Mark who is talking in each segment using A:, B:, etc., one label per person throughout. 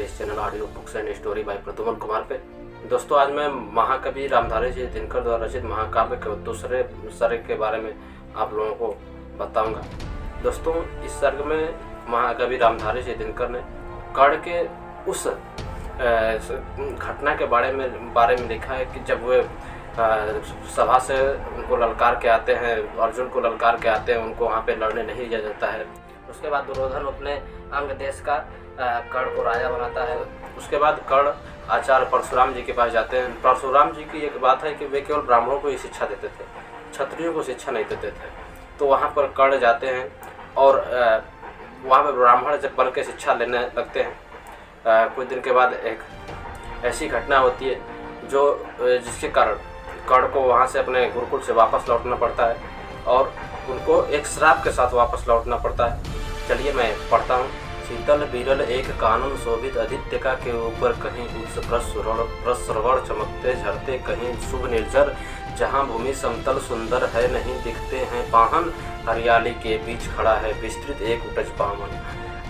A: मेरे इस channel audio books and story by Pradyuman Kumar पे। दोस्तों, आज मैं महाकवि रामधारी सिंह दिनकर द्वारा रचित महाकाव्य के दूसरे सर्ग के बारे में आप लोगों को बताऊंगा। दोस्तों, इस सर्ग में महाकवि रामधारी सिंह दिनकर ने कर्ण के उस घटना के बारे में लिखा है कि जब वे सभा से उनको ललकार के आते हैं, अर्जुन को ललकार के आते हैं, उनको वहाँ पे लड़ने नहीं दिया जाता है। उसके बाद दुर्योधन अपने अंग देश का कर्ण को राजा बनाता है। उसके बाद कर्ण आचार्य परशुराम जी के पास जाते हैं। परशुराम जी की एक बात है कि वे केवल ब्राह्मणों को ही शिक्षा देते थे, क्षत्रियों को शिक्षा नहीं देते थे। तो वहाँ पर कर्ण जाते हैं और वहाँ पर ब्राह्मण जब बन के शिक्षा लेने लगते हैं। कुछ दिन के बाद एक ऐसी घटना होती है जिसके कारण कर्ण को वहाँ से अपने गुरुकुल से वापस लौटना पड़ता है और उनको एक श्राप के साथ वापस लौटना पड़ता है। चलिए मैं पढ़ता हूँ। शीतल बिरल एक कानन शोभित आदित्यका के ऊपर कहीं उच्च प्रस्रवण चमकते झरते, कहीं शुभ निर्जर जहाँ भूमि समतल सुंदर है, नहीं दिखते हैं पाहन, हरियाली के बीच खड़ा है विस्तृत एक उटज पावन।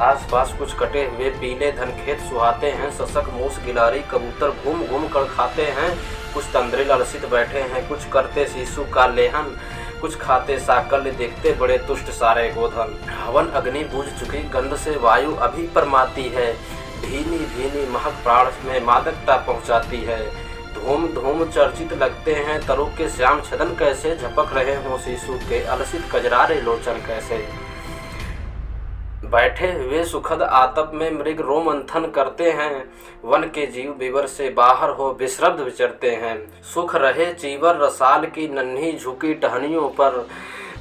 A: आस पास कुछ कटे हुए पीले धनखेत सुहाते हैं, सशक मूस गिलारी कबूतर घूम घूम कर खाते हैं, कुछ तंद्रे ललसित बैठे हैं, कुछ करते शिशु का लेहन, कुछ खाते साकल्य देखते बड़े तुष्ट सारे गोधन। हवन अग्नि बूझ चुकी गंध से वायु अभी परमाती है, भीनी भीनी महक प्राण में मादकता पहुंचाती है। धूम धूम चर्चित लगते हैं तरु के श्याम छदन, कैसे झपक रहे हों शिशु के अलसित कजरारे लोचन कैसे। बैठे हुए सुखद आतप में मृग रोमंथन करते हैं, वन के जीव विवर से बाहर हो विश्रब्द विचरते हैं। सुख रहे चीवर रसाल की नन्ही झुकी टहनियों पर,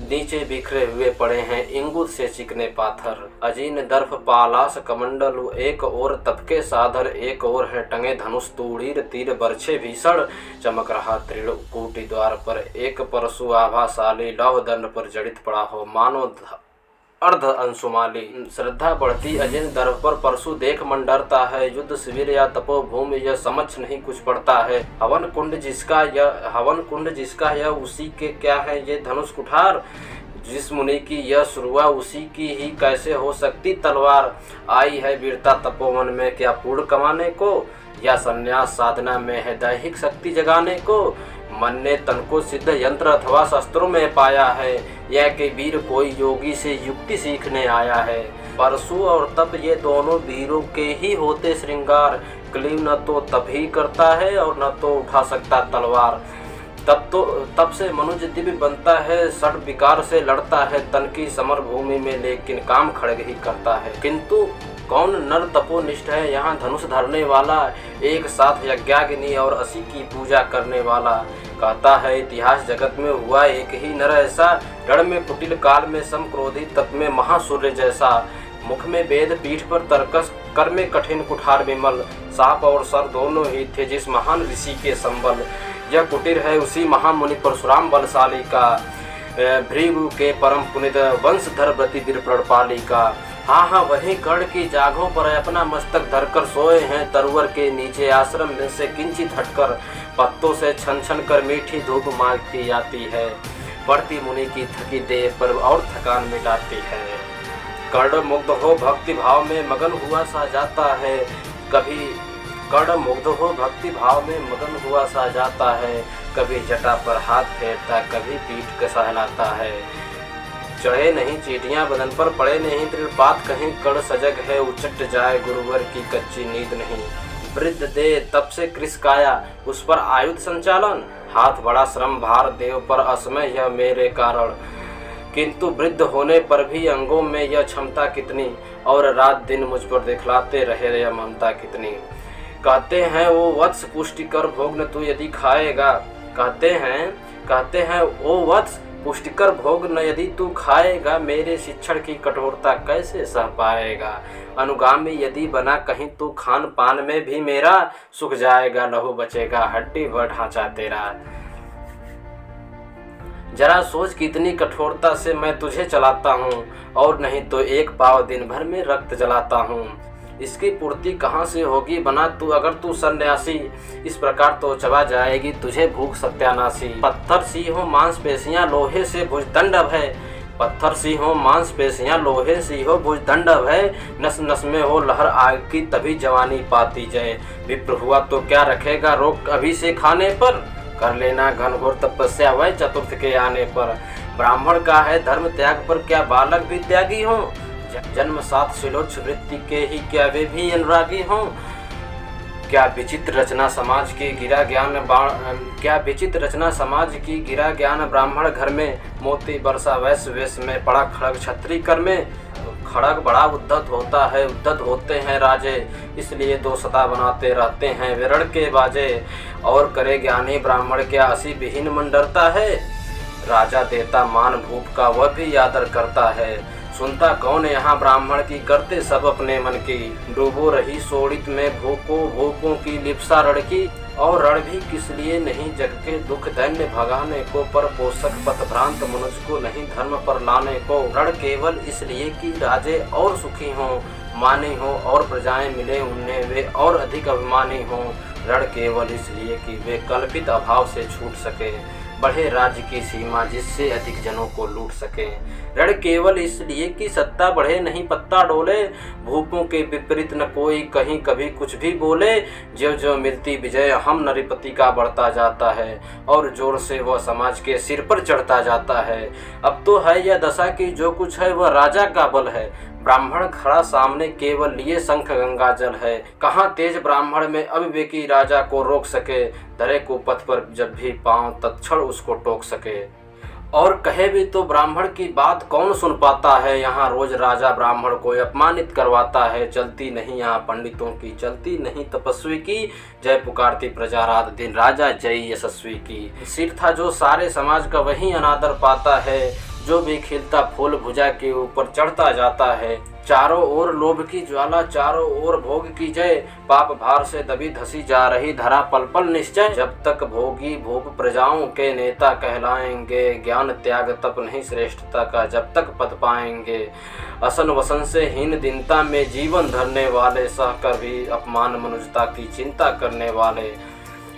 A: नीचे बिखरे हुए पड़े हैं इंगुत से चिकने पाथर। अजीन दर्फ पालास कमंडल, एक ओर तपके साधर, एक ओर है टंगे धनुष तूड़ीर तीर बरछे भीषण, चमक रहा त्रिकूटी द्वार पर एक परशु आभाशाली, लौह दंड पर जड़ित पड़ा हो मानो अर्ध अंशुमाली। श्रद्धा बढ़ती अजिन दर्भ पर परशु देख मन डरता है, युद्ध शिविर या तपोभूमि यह समझ नहीं कुछ पड़ता है। हवन कुंड जिसका यह उसी के क्या है ये धनुष कुठार, जिस मुनि की यह शुरुआ उसी की ही कैसे हो सकती तलवार। आई है वीरता तपोवन में क्या पूर्ण कमाने को, या संन्यास साधना में है दैहिक शक्ति जगाने को। मन ने तन को सिद्ध यंत्र अथवा शस्त्रों में पाया है, यह कि वीर कोई योगी से युक्ति सीखने आया है। परशु और तप ये दोनों वीरों के ही होते श्रृंगार, क्लीव न तो तप ही करता है और न तो उठा सकता तलवार। तब से मनुष्य दिव्य बनता है, षड विकार से लड़ता है तन की समर भूमि में, लेकिन काम खड़ग ही करता है। किंतु कौन नर तपोनिष्ठ है यहाँ धनुष धरने वाला, एक साथ यज्ञाग्नि और 80 की पूजा करने वाला। कहता है इतिहास जगत में हुआ एक ही नर ऐसा, रण में कुटिल काल में सम क्रोधी तप में महासूर्य जैसा। मुख में वेद पीठ पर तर्कस, कर में कठिन कुठार विमल, साप और सर दोनों ही थे जिस महान ऋषि के संबल। यह कुटीर है उसी महामुनि परशुराम बलशाली का, भृगु के परम पुनित वंशधर व्रति वीरप्रणपाली का। हाँ वही कर्ण की जागों पर अपना मस्तक धरकर सोए हैं, तरुवर के नीचे आश्रम में से किंचित हटकर, पत्तों से छन छन कर मीठी धूप मांगती जाती है, बढ़ती मुनि की थकी देह पर और थकान मिटाती है। कर्ण मुग्ध हो भक्ति भाव में मगन हुआ सा जाता है, कभी जटा पर हाथ फेरता, कभी पीठ का सहलाता है। चढ़े नहीं चीटियां बदन पर, पड़े नहीं त्रिपात, कहीं कर्ण सजग है उचट जाए गुरुवर की कच्ची नींद नहीं। वृद्ध दे तब से कृष काया, उस पर आयुध संचालन, हाथ बड़ा श्रम भार देव पर असमय यह मेरे कारण। किंतु वृद्ध होने पर भी अंगों में यह क्षमता कितनी, और रात दिन मुझ पर दिखलाते रहे यह ममता कितनी। कहते हैं वो वत्स पुष्टिकर भोग न तू यदि खाएगा, कहते हैं वो वत्स पुष्टिकर भोग न यदि तू खाएगा, मेरे शिक्षण की कठोरता कैसे सह पाएगा। अनुगामी यदि बना कहीं तू, खान पान में भी मेरा सुख जाएगा, लहू बचेगा हड्डी व ढांचा तेरा। जरा सोच कितनी कठोरता से मैं तुझे चलाता हूँ, और नहीं तो एक पाव दिन भर में रक्त जलाता हूँ। इसकी पूर्ति कहाँ से होगी बना तू अगर तू सन्यासी, इस प्रकार तो चबा जाएगी तुझे भूख सत्यानाशी। पत्थर सी हो मांसपेशियां लोहे से भुजदंड है, पत्थर सी हो मांसपेशियां लोहे सी हो भुजदंड भय, नस नस में हो लहर आग की तभी जवानी पाती जय। विप्र हुआ तो क्या रखेगा रोक अभी से खाने पर, कर लेना घनघोर तपस्या वह चतुर्थ के आने पर। ब्राह्मण का है धर्म त्याग पर क्या बालक भी त्यागी हो, जन्म साथ शिलोच्छ वृत्ति के ही क्या वे भी अनुरागी हों। क्या विचित्र रचना समाज की गिरा ज्ञान क्या विचित्र रचना समाज की गिरा ज्ञान ब्राह्मण घर में, मोती बरसा वैश्य वेश में पड़ा खड़ग छत्री कर में। खड़ग बड़ा उद्धत होता है उद्धत होते हैं राजे, इसलिए दो सदा बनाते रहते हैं विरण के बाजे। और करे ज्ञानी ब्राह्मण क्या असी विहीन मन डरता है, राजा देता मान भूप का वह भी आदर करता है। सुनता कौन यहाँ ब्राह्मण की करते सब अपने मन की, डूबो रही सोड़ित में भूपों की लिप्सा रण की। और रण भी किस लिए नहीं जग के दुख दैन्य भगाने को, पर पोषक पथ भ्रांत मनुष्य को नहीं धर्म पर लाने को। रण केवल इसलिए कि राजे और सुखी हों माने हों, और प्रजाएं मिले उन्हें वे और अधिक अभिमानी हों। रण केवल इसलिए कि वे कल्पित अभाव से छूट सके, बढ़े राज्य की सीमा जिससे अधिक जनों को लूट सके। रण केवल इसलिए कि सत्ता बढ़े नहीं पत्ता डोले, भूपों के विपरीत न कोई कहीं कभी कुछ भी बोले। जो जो मिलती विजय हम नरिपति का बढ़ता जाता है, और जोर से वह समाज के सिर पर चढ़ता जाता है। अब तो है यह दशा कि जो कुछ है वह राजा का बल है, ब्राह्मण खड़ा सामने केवल लिए शंख गंगा जल है। कहाँ तेज ब्राह्मण में अविवेकी राजा को रोक सके, धरे को पथ पर जब भी पाँव तत्क्षण उसको टोक सके। और कहे भी तो ब्राह्मण की बात कौन सुन पाता है, यहाँ रोज राजा ब्राह्मण को अपमानित करवाता है। चलती नहीं यहाँ पंडितों की चलती नहीं तपस्वी की, जय पुकारती प्रजा रात दिन राजा जय यशस्वी की। सिर था जो सारे समाज का वही अनादर पाता है, जो भी खिलता फूल भुजा के ऊपर चढ़ता जाता है। चारों ओर लोभ की ज्वाला चारों ओर भोग की जय, पाप भार से दबी धसी जा रही धरा पल पल निश्चय। जब तक भोगी भोग प्रजाओं के नेता कहलाएंगे, ज्ञान त्याग तप नहीं श्रेष्ठता का जब तक पद पाएंगे। असन वसन से हीन दीनता में जीवन धरने वाले, सह कर भी अपमान मनुष्यता की चिंता करने वाले।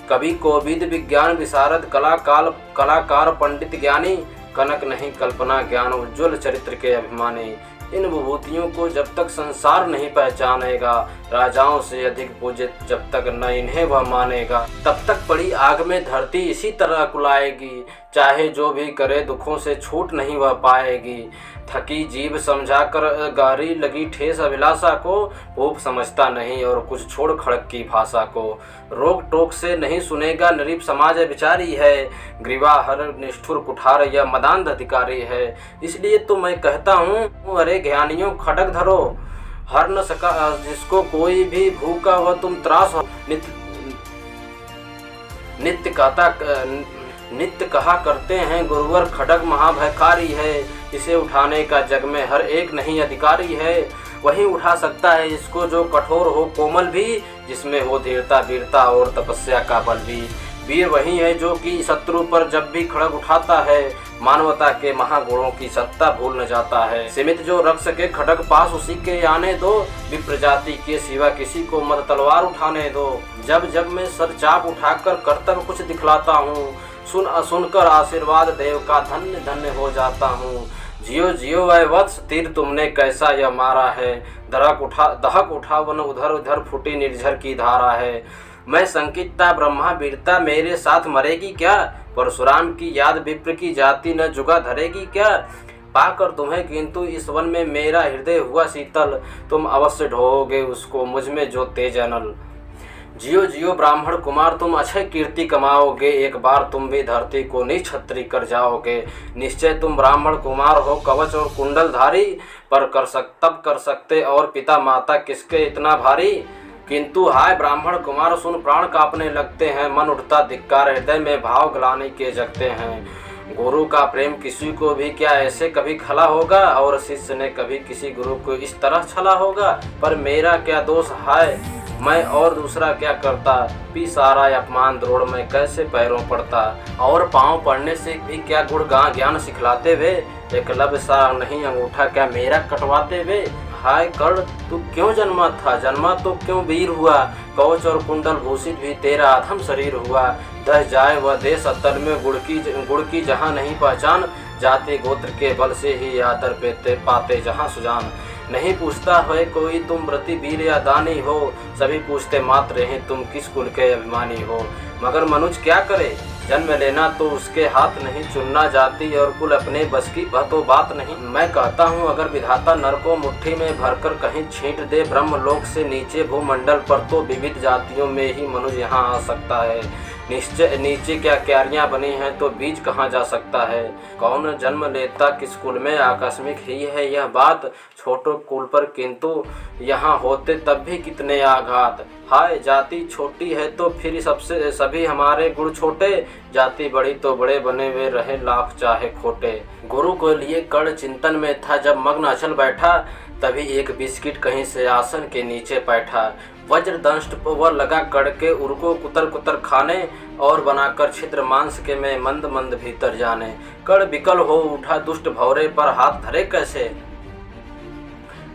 A: कवि कोविद विज्ञान विशारद कलाकार पंडित ज्ञानी, कनक नहीं कल्पना ज्ञान उज्ज्वल चरित्र के अभिमानी। इन विभूतियों को जब तक संसार नहीं पहचानेगा, राजाओं से अधिक पूजित जब तक न इन्हें वह मानेगा, तब तक पड़ी आग में धरती इसी तरह कुलाएगी। चाहे जो भी करे दुखों से छूट नहीं वह पाएगी। थकी जीव समझाकर गारी लगी ठेस अभिलाषा को, भूप समझता नहीं और कुछ छोड़ खड़क की भाषा को। रोक टोक से नहीं सुनेगा नरीब समाज विचारी है, ग्रीवा हर निष्ठुर कुठार या मदांध अधिकारी है। इसलिए तो मैं कहता हूँ अरे ज्ञानियों खड़क धरो, हर न सका जिसको कोई भी भूखा हुआ तुम त्रास हो। नित्य कहा करते हैं गुरुवर खड्ग महाभयकारी है, इसे उठाने का जग में हर एक नहीं अधिकारी है। वही उठा सकता है इसको जो कठोर हो कोमल भी, जिसमें हो धीरता वीरता और तपस्या का बल भी। वीर वही है जो कि शत्रु पर जब भी खड्ग उठाता है, मानवता के महागुणों की सत्ता भूल न जाता है। सीमित जो रख सके खड्ग पास उसी के आने दो, विप्र जाति के सिवा किसी को मत तलवार उठाने दो। जब जब मैं सर चाप उठाकर कर्तव्य कुछ दिखलाता हूँ, सुन असुनकर आशीर्वाद देव का धन्य धन्य हो जाता हूँ। जियो जियो वह वत्स तीर तुमने कैसा यह मारा है, दहक उठा वन उधर उधर फूटी निर्झर की धारा है। मैं संकितता ब्रह्मा वीरता मेरे साथ मरेगी क्या, परशुराम की याद विप्र की जाति न जुगा धरेगी क्या। पाकर तुम्हें किंतु इस वन में मेरा हृदय हुआ शीतल, तुम अवश्य ढोओगे उसको मुझ में जो तेज अनल। जियो जियो ब्राह्मण कुमार तुम अक्षय कीर्ति कमाओगे, एक बार तुम भी धरती को निछत्री कर जाओगे। निश्चय तुम ब्राह्मण कुमार हो कवच और कुंडल धारी, पर तब कर सकते और पिता माता किसके इतना भारी। किंतु हाय ब्राह्मण कुमार सुन प्राण कांपने लगते हैं, मन उठता धिक्कार हृदय में भाव ग्लानि के जगते हैं। गुरु का प्रेम किसी को भी क्या ऐसे कभी खला होगा, और शिष्य ने कभी किसी गुरु को इस तरह छला होगा। पर मेरा क्या दोष है मैं और दूसरा क्या करता, पी सारा अपमान द्रोड़ में कैसे पैरों पड़ता। और पाँव पड़ने से भी क्या गुण ज्ञान सिखलाते वे, एकलव्य सा नहीं अंगूठा क्या मेरा कटवाते वे। हाय कर्ण तू क्यों जन्मा तो क्यों वीर हुआ, कवच और कुंडल भूषित भी तेरा अधम शरीर हुआ। दह जाए वह देश अतल में गुड़ की जहाँ नहीं पहचान, जाति गोत्र के बल से ही आदर पाते जहाँ सुजान। नहीं पूछता है कोई तुम व्रती वीर या दानी हो, सभी पूछते मात्र हैं तुम किस कुल के अभिमानी हो। मगर मनुष्य क्या करे, जन्म लेना तो उसके हाथ नहीं, चुनना जाति और कुल अपने बस की वह तो बात नहीं। मैं कहता हूँ अगर विधाता नर को मुट्ठी में भरकर कहीं छींट दे ब्रह्मलोक से नीचे भूमंडल पर, तो विविध जातियों में ही मनुष्य यहाँ आ सकता है। निश्चय नीचे क्या क्यारियाँ बनी हैं तो बीज कहाँ जा सकता है। कौन जन्म लेता किस कुल में, आकस्मिक ही है यह बात, छोटो कुल पर किंतु यहाँ होते तब भी कितने आघात। हाय जाति छोटी है तो फिर सबसे सभी हमारे गुण छोटे, जाति बड़ी तो बड़े बने हुए रहे लाख चाहे खोटे। गुरु को लिए कड़ चिंतन में था जब मग्न अचल बैठा, तभी एक बिस्किट कहीं से आसन के नीचे बैठा। वज्र दंष्ट वह लगा कड़ के उनको कुतर कुतर खाने, और बनाकर छिद्र मांस के में मंद मंद भीतर जाने। कड़ विकल हो उठा दुष्ट भौरे पर, हाथ धरे कैसे,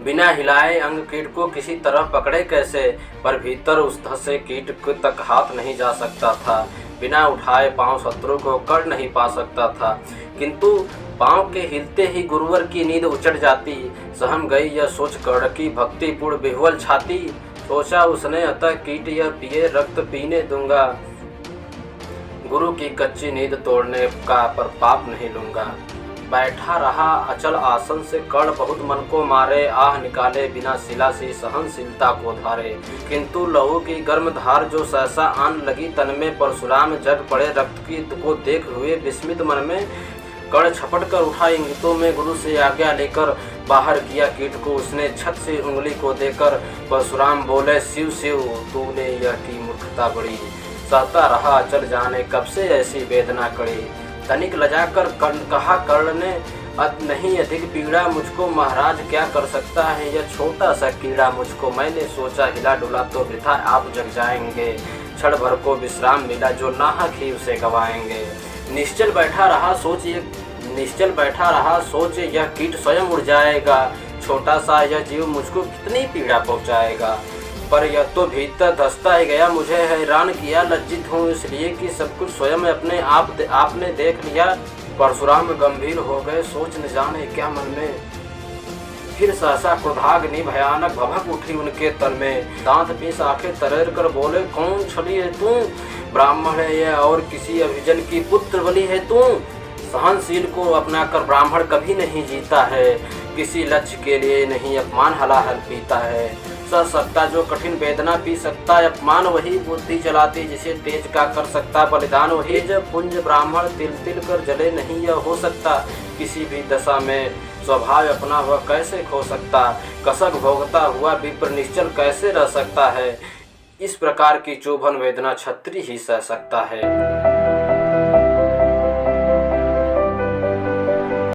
A: बिना हिलाए अंग कीट को किसी तरह पकड़े कैसे। पर भीतर उस धसे कीट तक हाथ नहीं जा सकता था, बिना उठाए पांव शत्रु को कर नहीं पा सकता था। किंतु पांव के हिलते ही गुरुवर की नींद उचट जाती। सहम गई यह सोच कड़ की भक्तिपूर्ण बिह्वल छाती। सोचा उसने अतः कीट यह पिए रक्त पीने दूंगा, गुरु की कच्ची नींद तोड़ने का पर पाप नहीं लूंगा। बैठा रहा अचल आसन से कड़ बहुत मन को मारे, आह निकाले बिना शिला सी सहनशीलता को धारे। किंतु लहू की गर्म धार जो सहसा आन लगी तन में, परशुराम जग पड़े रक्त की को देख हुए विस्मित मन में। कड़ छपट कर उठा इंगितों में गुरु से आज्ञा लेकर, बाहर किया कीट को उसने छत से उंगली को देकर। परशुराम बोले शिव शिव तूने यह की मूर्खता बड़ी, सहता रहा चल जाने कब से ऐसी वेदना कड़ी। तनिक लजाकर कहा कर्ण ने नहीं अधिक पीड़ा मुझको, महाराज क्या कर सकता है यह छोटा सा कीड़ा मुझको। मैंने सोचा हिला डुला तो वृथा आप जग जाएंगे, क्षण भर को विश्राम मिला जो नाहक ही उसे गवाएंगे। निश्चल बैठा रहा सोच यह कीट स्वयं उड़ जाएगा, छोटा सा यह जीव मुझको कितनी पीड़ा पहुंचाएगा। पर यह तो भीतर धंसता ही गया, मुझे हैरान किया। लज्जित हूँ इसलिए कि सब कुछ स्वयं अपने आपने देख लिया। परशुराम गंभीर हो गए, सोच न जाने क्या मन में। फिर सहसा क्रोधाग्नि भयानक भभक उठी उनके तन में। दांत पीस आंखें तरेर कर बोले कौन छली है तू, ब्राह्मण है यह और किसी अभिजन की पुत्र बलि है तू। सहनशील को अपना कर ब्राह्मण कभी नहीं जीता है, किसी लक्ष्य के लिए नहीं अपमान हलाहल पीता है। सह सकता जो कठिन वेदना पी सकता, अपमान वही बुद्धि चलाती जिसे तेज का कर सकता बलिदान वही। जब पुंज ब्राह्मण तिल तिल कर जले नहीं यह हो सकता, किसी भी दशा में स्वभाव अपना वह कैसे खो सकता। कसक भोगता हुआ विप्र निश्चल कैसे रह सकता है, इस प्रकार की चुभन वेदना क्षत्रिय ही सह सकता है।